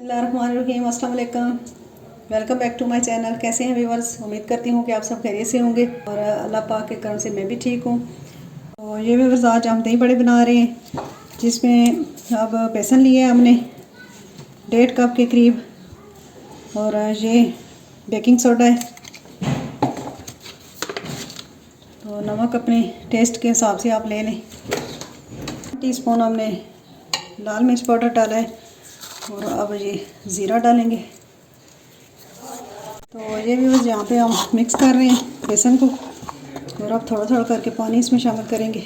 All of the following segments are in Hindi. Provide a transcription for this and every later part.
बिस्मिल्लाहिर्रहमानिर्रहीम, अस्सलाम वालेकुम। Welcome back to my channel. कैसे हैं व्यूअर्स? उम्मीद करती हूँ कि आप सब खैरियत से होंगे और अल्लाह पाक के करम से मैं भी ठीक हूँ। तो ये व्यूअर्स, आज हम दही बड़े बना रहे हैं, जिसमें अब बेसन लिया है हमने 1.5 कप के करीब, और ये बेकिंग सोडा है। तो नमक अपने टेस्ट के हिसाब से आप ले लें। टीस्पून हमने लाल मिर्च पाउडर डाला है, और अब ये ज़ीरा डालेंगे। तो ये भी बस यहाँ पे हम मिक्स कर रहे हैं बेसन को, और अब थोड़ा थोड़ा करके पानी इसमें शामिल करेंगे।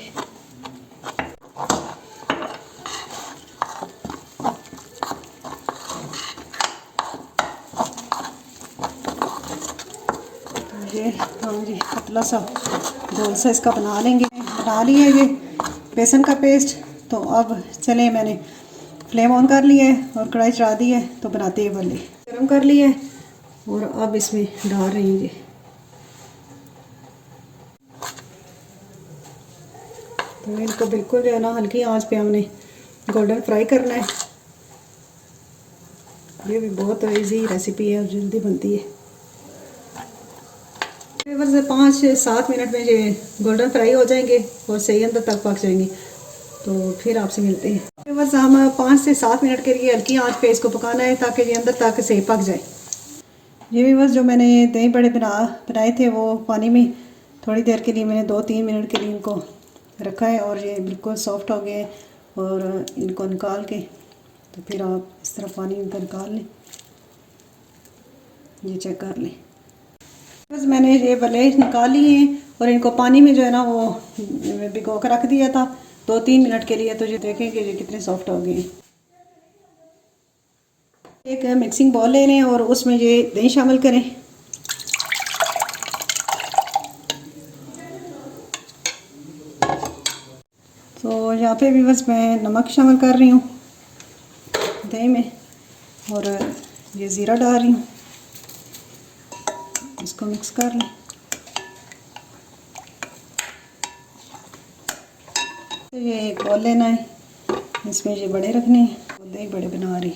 तो ये हम जी पतला सा गोल सा इसका बना लेंगे। बना लिया ये बेसन का पेस्ट। तो अब चले, मैंने फ्लेम ऑन कर लिया है और कढ़ाई चढ़ा दी है। तो बनाते हैं वाले गर्म कर लिया है, और अब इसमें डाल रही हूँ ये। तो इनको बिल्कुल जो है ना हल्की आंच पे हमने गोल्डन फ्राई करना है। ये भी बहुत इजी रेसिपी है और जल्दी बनती है। बस 5-7 मिनट में ये गोल्डन फ्राई हो जाएंगे और सही अंदर तक पक जाएंगे। तो फिर आपसे मिलते हैं। बस हम 5 से 7 मिनट के लिए हल्की आंच पे इसको पकाना है, ताकि ये अंदर तक सही पक जाए। ये भी बस जो मैंने दही बड़े बनाए थे, वो पानी में थोड़ी देर के लिए मैंने 2-3 मिनट के लिए इनको रखा है, और ये बिल्कुल सॉफ्ट हो गए। और इनको निकाल के तो फिर आप इस तरह पानी इनका निकाल लें, ये चेक कर लें। बस मैंने ये भले निकाल लिए हैं, और इनको पानी में जो है ना वो भिगो कर रख दिया था 2-3 मिनट के लिए। तो ये देखेंगे ये कितने सॉफ्ट हो गए हैं। एक मिक्सिंग बाउल ले लें और उसमें ये दही शामिल करें। तो यहाँ पे भी बस मैं नमक शामिल कर रही हूँ दही में, और ये ज़ीरा डाल रही हूँ। इसको मिक्स कर लें। तो ये एक बाउल लेना है, इसमें ये बड़े रखने हैं, दही बड़े बना रही।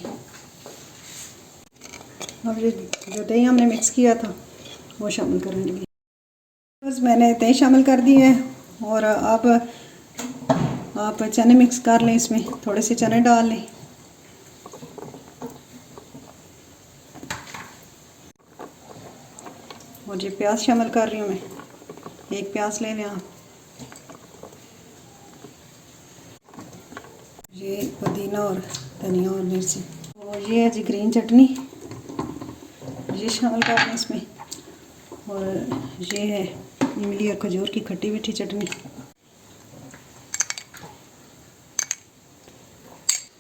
अब ये जो दही हमने मिक्स किया था वो शामिल करेंगे। बस मैंने दही शामिल कर दी है, और अब आप चने मिक्स कर लें। इसमें थोड़े से चने डाल लें, और ये प्याज शामिल कर रही हूँ मैं। 1 प्याज ले लें आप। ये पुदीना और धनिया और मिर्ची, और ये है जी ग्रीन चटनी, ये शामिल कर लें इसमें। और ये है इमली और खजूर की खट्टी मीठी चटनी।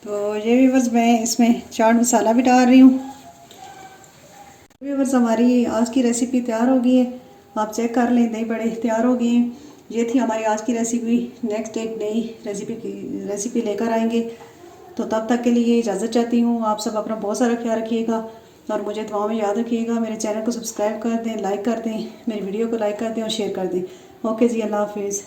तो ये भी बस मैं इसमें चाट मसाला भी डाल रही हूँ। बस हमारी आज की रेसिपी तैयार हो गई है। आप चेक कर लें, दही बड़े तैयार हो गए हैं। ये थी हमारी आज की रेसिपी। नेक्स्ट एक नई रेसिपी लेकर आएंगे। तो तब तक के लिए इजाज़त चाहती हूँ। आप सब अपना बहुत सारा ख्याल रखिएगा, और मुझे दुआओं में याद रखिएगा। मेरे चैनल को सब्सक्राइब कर दें, लाइक कर दें, मेरी वीडियो को लाइक कर दें और शेयर कर दें। ओके जी, अल्लाह हाफिज़।